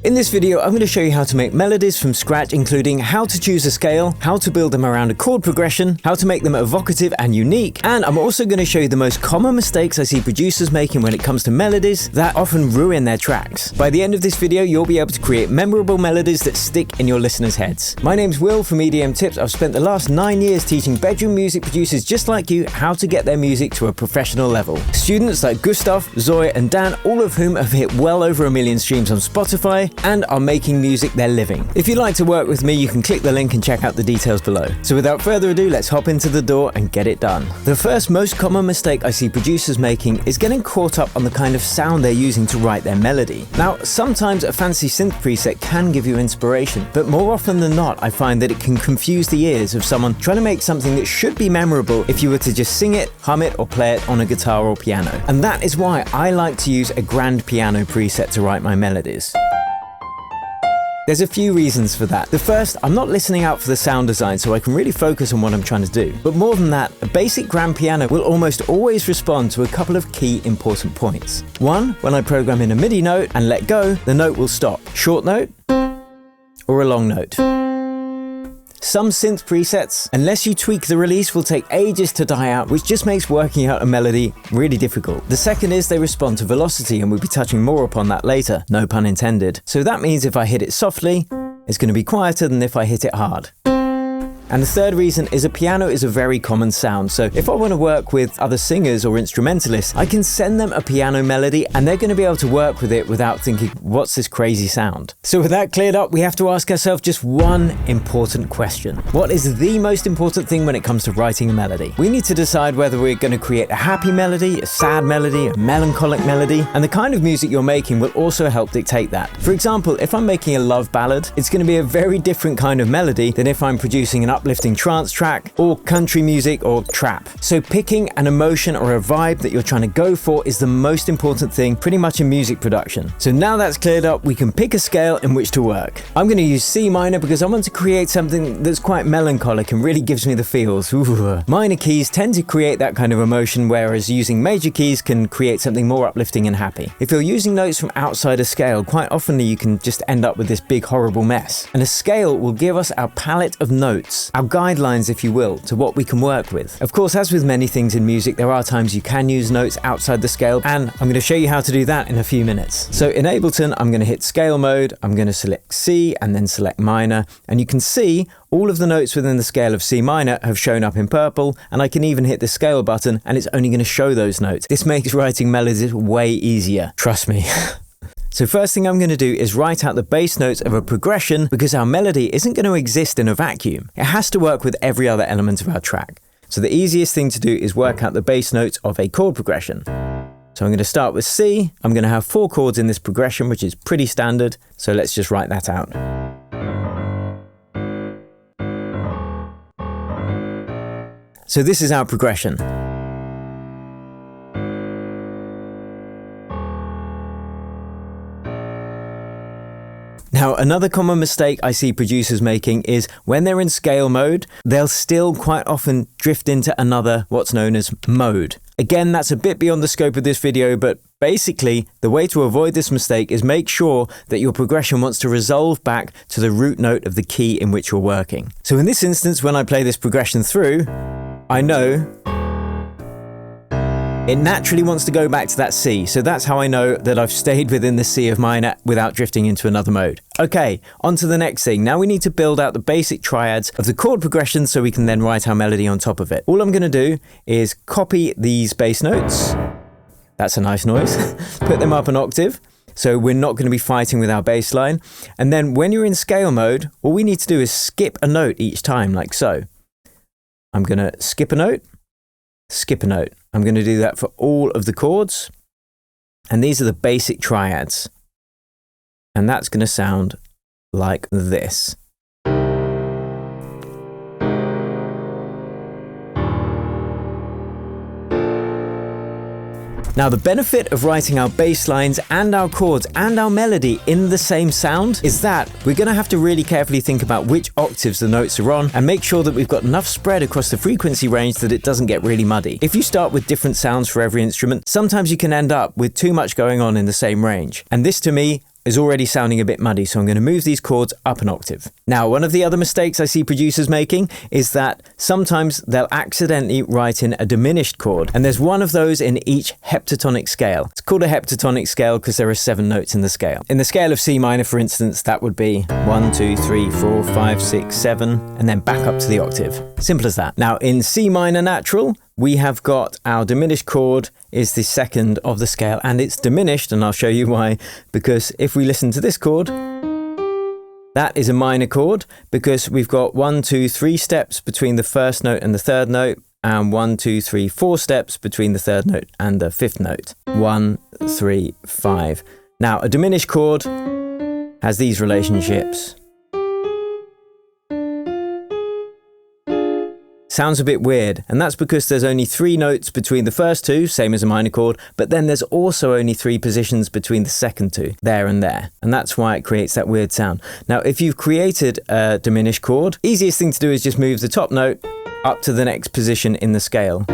In this video, I'm going to show you how to make melodies from scratch, including how to choose a scale, how to build them around a chord progression, how to make them evocative and unique, and I'm also going to show you the most common mistakes I see producers making when it comes to melodies that often ruin their tracks. By the end of this video, you'll be able to create memorable melodies that stick in your listeners' heads. My name's Will from EDM Tips. I've spent the last 9 years teaching bedroom music producers just like you how to get their music to a professional level. Students like Gustav, Zoe and Dan, all of whom have hit well over 1 million streams on Spotify and are making music their living. If you'd like to work with me, you can click the link and check out the details below. So without further ado, let's hop into the door and get it done. The first most common mistake I see producers making is getting caught up on the kind of sound they're using to write their melody. Now, sometimes a fancy synth preset can give you inspiration, but more often than not, I find that it can confuse the ears of someone trying to make something that should be memorable if you were to just sing it, hum it, or play it on a guitar or piano. And that is why I like to use a grand piano preset to write my melodies. There's a few reasons for that. The first, I'm not listening out for the sound design, so I can really focus on what I'm trying to do. But more than that, a basic grand piano will almost always respond to a couple of key important points. One, when I program in a MIDI note and let go, the note will stop. Short note or a long note. Some synth presets, unless you tweak the release, will take ages to die out, which just makes working out a melody really difficult. The second is they respond to velocity, and we'll be touching more upon that later, no pun intended. So that means if I hit it softly, it's going to be quieter than if I hit it hard. And the third reason is a piano is a very common sound, so if I want to work with other singers or instrumentalists, I can send them a piano melody and they're going to be able to work with it without thinking, what's this crazy sound? So with that cleared up, we have to ask ourselves just one important question. What is the most important thing when it comes to writing a melody? We need to decide whether we're going to create a happy melody, a sad melody, a melancholic melody, and the kind of music you're making will also help dictate that. For example, if I'm making a love ballad, it's going to be a very different kind of melody than if I'm producing an uplifting trance track or country music or trap. So picking an emotion or a vibe that you're trying to go for is the most important thing pretty much in music production. So now that's cleared up, we can pick a scale in which to work. I'm going to use C minor because I want to create something that's quite melancholic and really gives me the feels. Ooh. Minor keys tend to create that kind of emotion, whereas using major keys can create something more uplifting and happy. If you're using notes from outside a scale, quite often you can just end up with this big horrible mess. And a scale will give us our palette of notes, our guidelines, if you will, to what we can work with. Of course, as with many things in music, there are times you can use notes outside the scale, and I'm going to show you how to do that in a few minutes. So in Ableton, I'm going to hit scale mode, I'm going to select C and then select minor, and you can see all of the notes within the scale of C minor have shown up in purple, and I can even hit the scale button and it's only going to show those notes. This makes writing melodies way easier, trust me. So first thing I'm going to do is write out the bass notes of a progression because our melody isn't going to exist in a vacuum. It has to work with every other element of our track. So the easiest thing to do is work out the bass notes of a chord progression. So I'm going to start with C. I'm going to have 4 chords in this progression, which is pretty standard. So let's just write that out. So this is our progression. Now, another common mistake I see producers making is when they're in scale mode, they'll still quite often drift into another, what's known as mode. Again, that's a bit beyond the scope of this video, but basically, the way to avoid this mistake is make sure that your progression wants to resolve back to the root note of the key in which you're working. So in this instance, when I play this progression through, I know it naturally wants to go back to that C, so that's how I know that I've stayed within the C of minor without drifting into another mode. Okay, on to the next thing. Now we need to build out the basic triads of the chord progression so we can then write our melody on top of it. All I'm going to do is copy these bass notes. That's a nice noise. Put them up an octave, so we're not going to be fighting with our bass line. And then when you're in scale mode, all we need to do is skip a note each time, like so. I'm going to skip a note, skip a note. I'm going to do that for all of the chords. And these are the basic triads. And that's going to sound like this. Now, the benefit of writing our bass lines and our chords and our melody in the same sound is that we're going to have to really carefully think about which octaves the notes are on and make sure that we've got enough spread across the frequency range that it doesn't get really muddy. If you start with different sounds for every instrument, sometimes you can end up with too much going on in the same range. And this, to me, is already sounding a bit muddy, so I'm going to move these chords up an octave. Now, one of the other mistakes I see producers making is that sometimes they'll accidentally write in a diminished chord, and there's one of those in each heptatonic scale. It's called a heptatonic scale because there are 7 notes in the scale. In the scale of C minor, for instance, that would be 1, 2, 3, 4, 5, 6, 7, and then back up to the octave. Simple as that. Now, in C minor natural, we have got our diminished chord is the second of the scale, and it's diminished, and I'll show you why, because if we listen to this chord, that is a minor chord because we've got 1, 2, 3 steps between the first note and the third note, and 1, 2, 3, 4 steps between the third note and the fifth note. 1, 3, 5. Now, a diminished chord has these relationships. Sounds a bit weird, and that's because there's only 3 notes between the first 2, same as a minor chord, but then there's also only 3 positions between the second 2, there and there, and that's why it creates that weird sound. Now, if you've created a diminished chord, easiest thing to do is just move the top note up to the next position in the scale,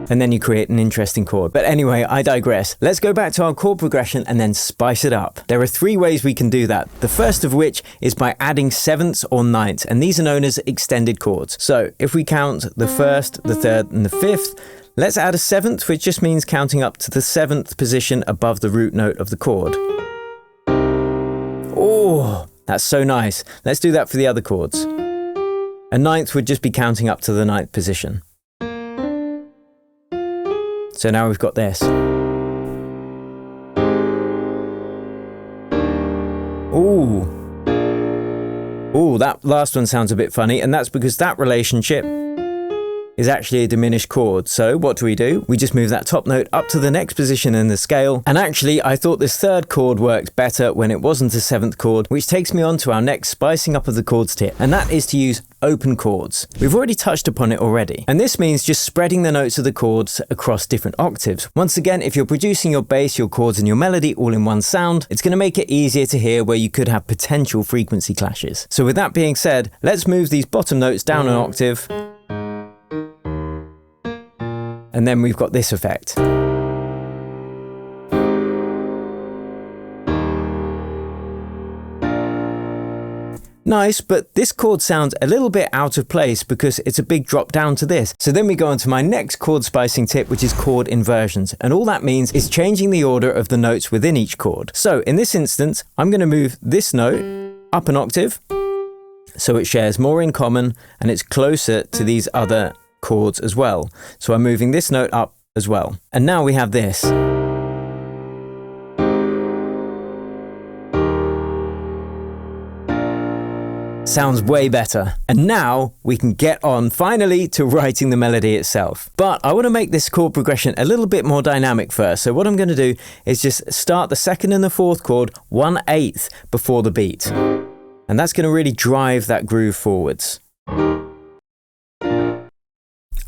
and then you create an interesting chord. But anyway, I digress. Let's go back to our chord progression and then spice it up. There are 3 ways we can do that. The first of which is by adding 7ths or 9ths, and these are known as extended chords. So if we count the 1st, the 3rd, and the 5th, let's add a 7th, which just means counting up to the 7th position above the root note of the chord. Oh, that's so nice. Let's do that for the other chords. A 9th would just be counting up to the 9th position. So now we've got this. Ooh. Ooh, that last one sounds a bit funny, and that's because that relationship is actually a diminished chord. So what do? We just move that top note up to the next position in the scale. And actually, I thought this 3rd chord worked better when it wasn't a 7th chord, which takes me on to our next spicing up of the chords tip, and that is to use open chords. We've already touched upon it already, and this means just spreading the notes of the chords across different octaves. Once again, if you're producing your bass, your chords, and your melody all in one sound, it's going to make it easier to hear where you could have potential frequency clashes. So with that being said, let's move these bottom notes down an octave, and then we've got this effect. Nice, but this chord sounds a little bit out of place because it's a big drop down to this. So then we go on to my next chord spicing tip, which is chord inversions. And all that means is changing the order of the notes within each chord. So in this instance, I'm going to move this note up an octave so it shares more in common and it's closer to these other chords as well. So I'm moving this note up as well. And now we have this. Sounds way better. And now we can get on finally to writing the melody itself. But I want to make this chord progression a little bit more dynamic first. So what I'm going to do is just start the 2nd and the 4th chord 1/8 before the beat. And that's going to really drive that groove forwards.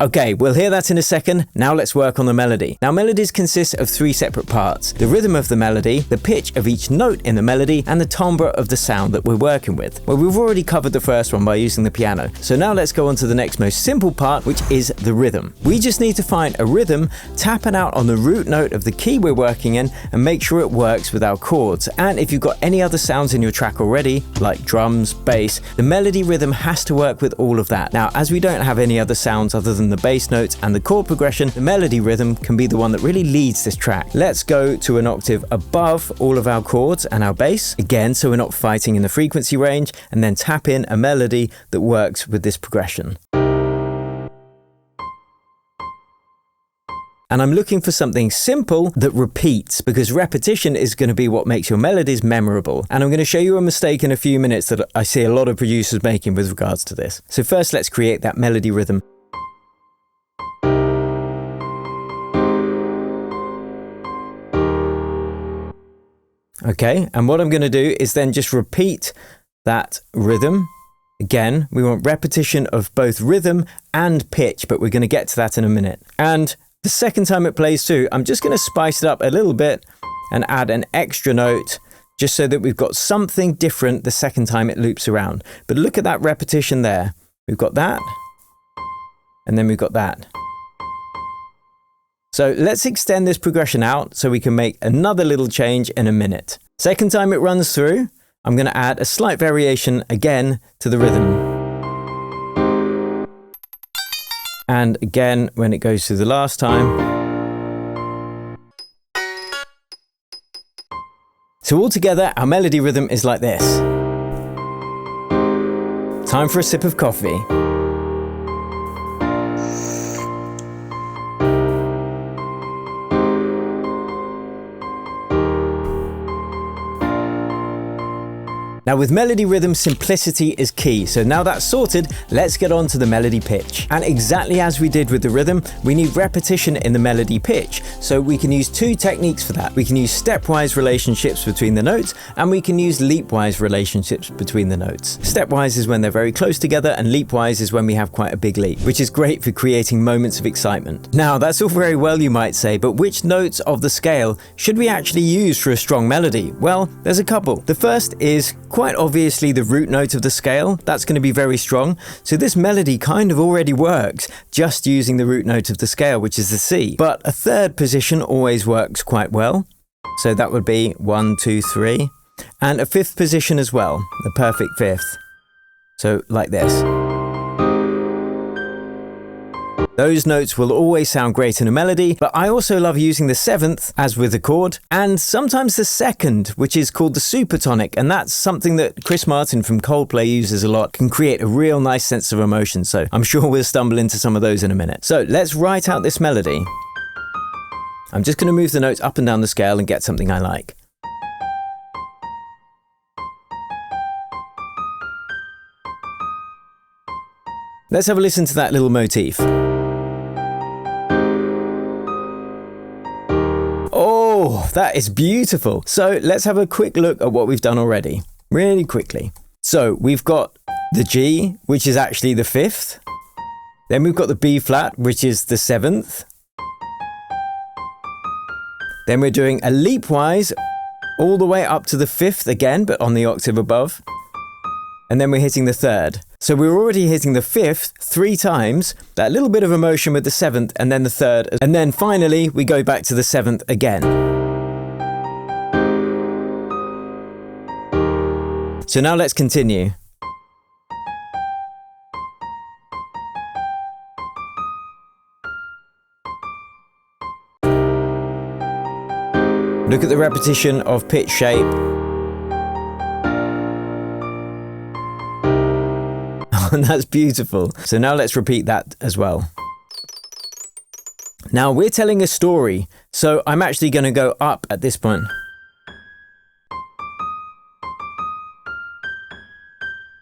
Okay, we'll hear that in a second. Now let's work on the melody. Now melodies consist of 3 separate parts: the rhythm of the melody, the pitch of each note in the melody, and the timbre of the sound that we're working with. Well, we've already covered the first one by using the piano. So now let's go on to the next most simple part, which is the rhythm. We just need to find a rhythm, tap it out on the root note of the key we're working in, and make sure it works with our chords. And if you've got any other sounds in your track already, like drums, bass, the melody rhythm has to work with all of that. Now, as we don't have any other sounds other than the bass notes and the chord progression, the melody rhythm can be the one that really leads this track. Let's go to an octave above all of our chords and our bass, again, so we're not fighting in the frequency range, and then tap in a melody that works with this progression. And I'm looking for something simple that repeats, because repetition is going to be what makes your melodies memorable. And I'm going to show you a mistake in a few minutes that I see a lot of producers making with regards to this. So first, let's create that melody rhythm. Okay, and what I'm going to do is then just repeat that rhythm. Again, we want repetition of both rhythm and pitch, but we're going to get to that in a minute. And the second time it plays through, I'm just going to spice it up a little bit and add an extra note, just so that we've got something different the second time it loops around. But look at that repetition there. We've got that, and then we've got that. So let's extend this progression out so we can make another little change in a minute. Second time it runs through, I'm going to add a slight variation again to the rhythm. And again, when it goes through the last time. So altogether, our melody rhythm is like this. Time for a sip of coffee. Now with melody rhythm, simplicity is key. So now that's sorted, let's get on to the melody pitch. And exactly as we did with the rhythm, we need repetition in the melody pitch. So we can use two techniques for that. We can use stepwise relationships between the notes, and we can use leapwise relationships between the notes. Stepwise is when they're very close together, and leapwise is when we have quite a big leap, which is great for creating moments of excitement. Now that's all very well, you might say, but which notes of the scale should we actually use for a strong melody? Well, there's a couple. The first is quite obviously the root note of the scale. That's going to be very strong. So this melody kind of already works just using the root note of the scale, which is the C. But a third position always works quite well. So that would be 1, 2, 3. And a fifth position as well, the perfect fifth. So like this. Those notes will always sound great in a melody, but I also love using the seventh, as with the chord, and sometimes the second, which is called the supertonic, and that's something that Chris Martin from Coldplay uses a lot, can create a real nice sense of emotion, so I'm sure we'll stumble into some of those in a minute. So let's write out this melody. I'm just going to move the notes up and down the scale and get something I like. Let's have a listen to that little motif. Oh, that is beautiful. So let's have a quick look at what we've done already, really quickly. So we've got the G, which is actually the fifth. Then we've got the B flat, which is the seventh. Then we're doing a leapwise all the way up to the fifth again, but on the octave above. And then we're hitting the third. So we're already hitting the fifth 3 times, that little bit of emotion with the seventh, and then the third, and then finally we go back to the seventh again. So now let's continue. Look at the repetition of pitch shape. And that's beautiful. So now let's repeat that as well. Now we're telling a story, so I'm actually going to go up at this point.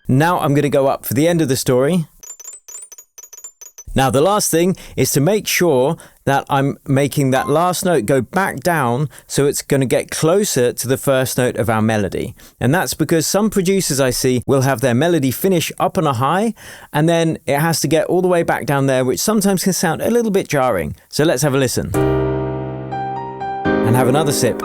Now I'm going to go up for the end of the story. Now the last thing is to make sure that I'm making that last note go back down, so it's going to get closer to the first note of our melody. And that's because some producers I see will have their melody finish up on a high, and then it has to get all the way back down there, which sometimes can sound a little bit jarring. So let's have a listen. And have another sip.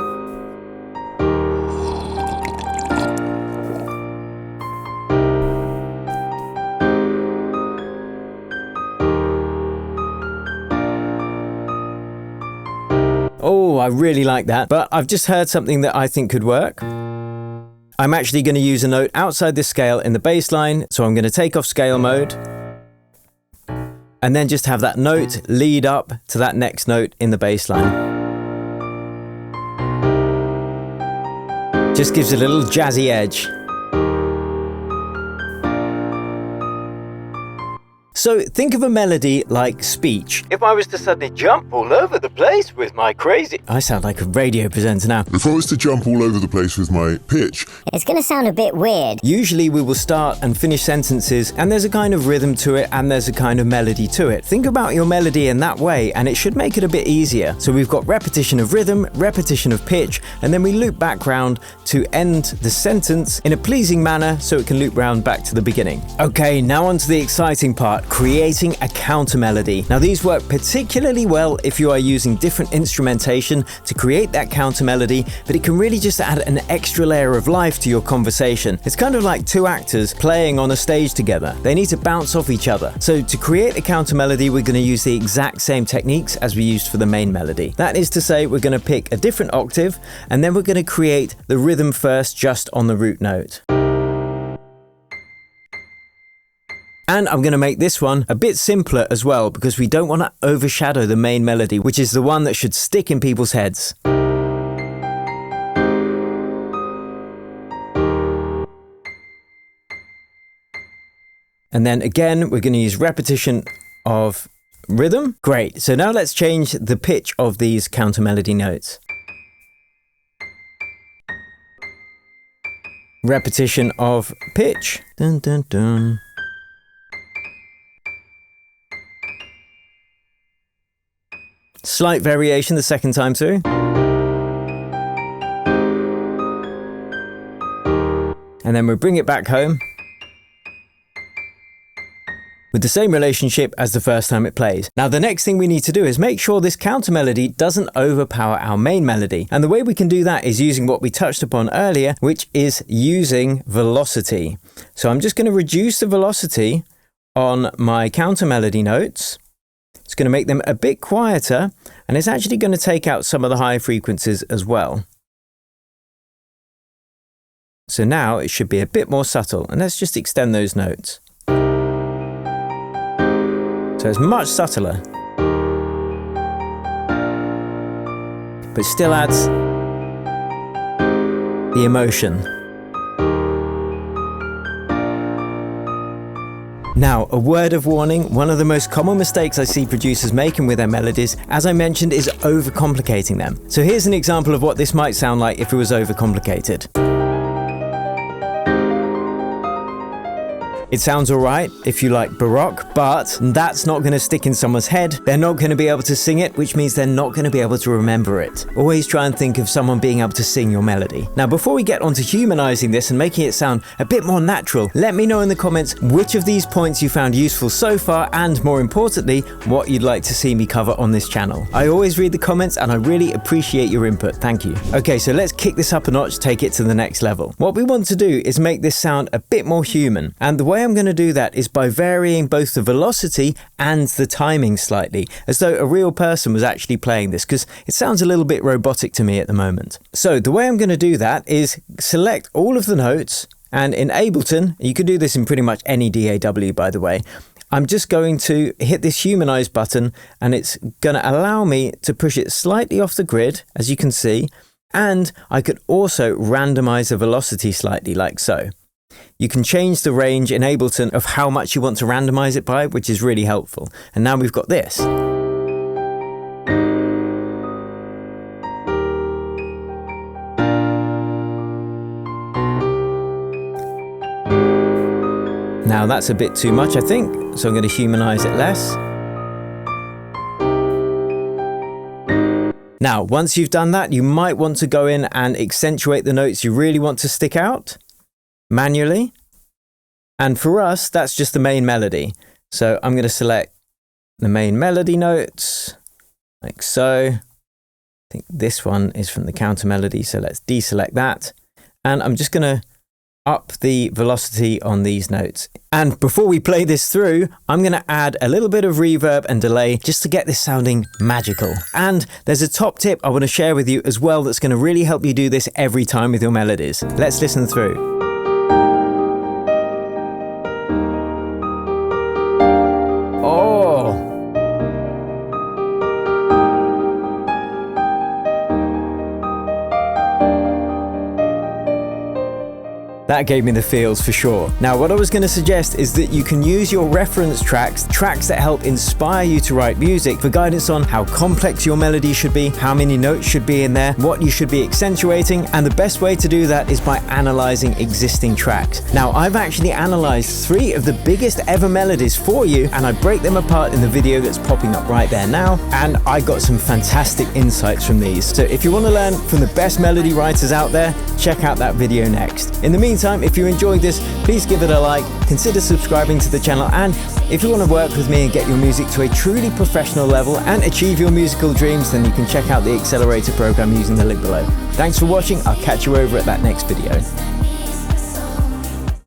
Oh, I really like that, but I've just heard something that I think could work. I'm actually going to use a note outside this scale in the bass line, so I'm going to take off scale mode and then just have that note lead up to that next note in the bass line. Just gives it a little jazzy edge. So think of a melody like speech. If I was to suddenly jump all over the place with my crazy... I sound like a radio presenter now. If I was to jump all over the place with my pitch... It's going to sound a bit weird. Usually we will start and finish sentences, and there's a kind of rhythm to it, and there's a kind of melody to it. Think about your melody in that way, and it should make it a bit easier. So we've got repetition of rhythm, repetition of pitch, and then we loop back round to end the sentence in a pleasing manner so it can loop round back to the beginning. Okay, now on to the exciting part. creating a counter melody. Now these work particularly well if you are using different instrumentation to create that counter melody, but it can really just add an extra layer of life to your conversation. It's kind of like two actors playing on a stage together. They need to bounce off each other. So to create a counter melody, we're going to use the exact same techniques as we used for the main melody. That is to say, we're going to pick a different octave, and then we're going to create the rhythm first just on the root note. And I'm going to make this one a bit simpler as well, because we don't want to overshadow the main melody, which is the one that should stick in people's heads. And then again, we're going to use repetition of rhythm. Great. So now let's change the pitch of these counter melody notes. Repetition of pitch. Dun, dun, dun. Slight variation the second time through. And then we'll bring it back home with the same relationship as the first time it plays. Now the next thing we need to do is make sure this counter melody doesn't overpower our main melody. And the way we can do that is using what we touched upon earlier, which is using velocity. So I'm just going to reduce the velocity on my counter melody notes. It's going to make them a bit quieter, and it's actually going to take out some of the high frequencies as well. So now it should be a bit more subtle, and let's just extend those notes. So it's much subtler, but still adds the emotion. Now, a word of warning, one of the most common mistakes I see producers making with their melodies, as I mentioned, is overcomplicating them. So here's an example of what this might sound like if it was overcomplicated. It sounds alright if you like Baroque, but that's not going to stick in someone's head. They're not going to be able to sing it, which means they're not going to be able to remember it. Always try and think of someone being able to sing your melody. Now, before we get on to humanizing this and making it sound a bit more natural, let me know in the comments which of these points you found useful so far, and more importantly, what you'd like to see me cover on this channel. I always read the comments and I really appreciate your input. Thank you. Okay, so let's kick this up a notch, take it to the next level. What we want to do is make this sound a bit more human, and the way I'm going to do that is by varying both the velocity and the timing slightly, as though a real person was actually playing this, because it sounds a little bit robotic to me at the moment. So the way I'm going to do that is select all of the notes, and in Ableton, you could do this in pretty much any DAW, by the way, I'm just going to hit this humanize button, and it's going to allow me to push it slightly off the grid, as you can see, and I could also randomize the velocity slightly, like so. You can change the range in Ableton of how much you want to randomize it by, which is really helpful. And now we've got this. Now that's a bit too much, I think, so I'm going to humanize it less. Now, once you've done that, you might want to go in and accentuate the notes you really want to stick out manually. And for us, that's just the main melody. So I'm going to select the main melody notes, like so. I think this one is from the counter melody, so let's deselect that. And I'm just going to up the velocity on these notes. And before we play this through, I'm going to add a little bit of reverb and delay just to get this sounding magical. And there's a top tip I want to share with you as well that's going to really help you do this every time with your melodies. Let's listen through. That gave me the feels for sure. Now, what I was going to suggest is that you can use your reference tracks that help inspire you to write music, for guidance on how complex your melody should be, how many notes should be in there, what you should be accentuating, and the best way to do that is by analyzing existing tracks. Now, I've actually analyzed 3 of the biggest ever melodies for you, and I break them apart in the video that's popping up right there now, and I got some fantastic insights from these. So if you want to learn from the best melody writers out there, check out that video next. In the meantime, if you enjoyed this, please give it a like, consider subscribing to the channel, and If you want to work with me and get your music to a truly professional level and achieve your musical dreams, then you can check out the Accelerator program using the link below. Thanks for watching, I'll catch you over at that next video.